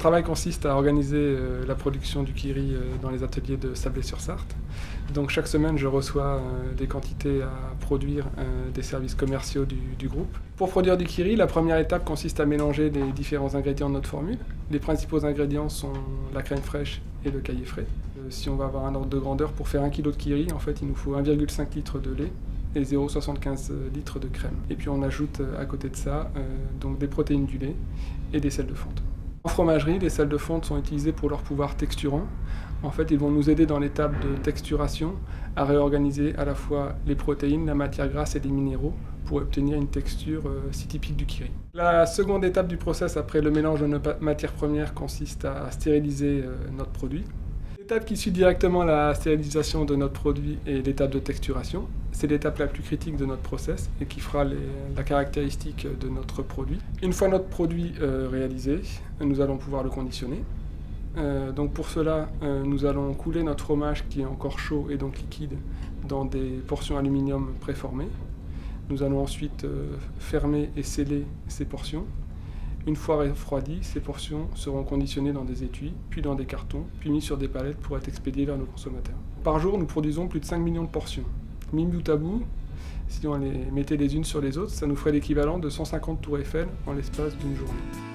travail consiste à organiser la production du kiri dans les ateliers de Sablé-sur-Sarthe. Donc chaque semaine, je reçois des quantités à produire des services commerciaux du groupe. Pour produire du kiri, la première étape consiste à mélanger les différents ingrédients de notre formule. Les principaux ingrédients sont la crème fraîche et le caillé frais. Si on va avoir un ordre de grandeur, pour faire 1 kg de kiri, en fait, il nous faut 1,5 litre de lait et 0,75 litres de crème. Et puis on ajoute à côté de ça donc des protéines du lait et des sels de fonte. En fromagerie, les sels de fonte sont utilisés pour leur pouvoir texturant. En fait, ils vont nous aider dans l'étape de texturation à réorganiser à la fois les protéines, la matière grasse et les minéraux pour obtenir une texture si typique du kiri. La seconde étape du process après le mélange de nos matières premières consiste à stériliser notre produit. L'étape qui suit directement la stérilisation de notre produit est l'étape de texturation. C'est l'étape la plus critique de notre process et qui fera la caractéristique de notre produit. Une fois notre produit réalisé, nous allons pouvoir le conditionner. Donc pour cela, nous allons couler notre fromage qui est encore chaud et donc liquide dans des portions aluminium préformées. Nous allons ensuite fermer et sceller ces portions. Une fois refroidies, ces portions seront conditionnées dans des étuis, puis dans des cartons, puis mises sur des palettes pour être expédiées vers nos consommateurs. Par jour, nous produisons plus de 5 millions de portions. Mis bout à bout, si on les mettait les unes sur les autres, ça nous ferait l'équivalent de 150 tours Eiffel en l'espace d'une journée.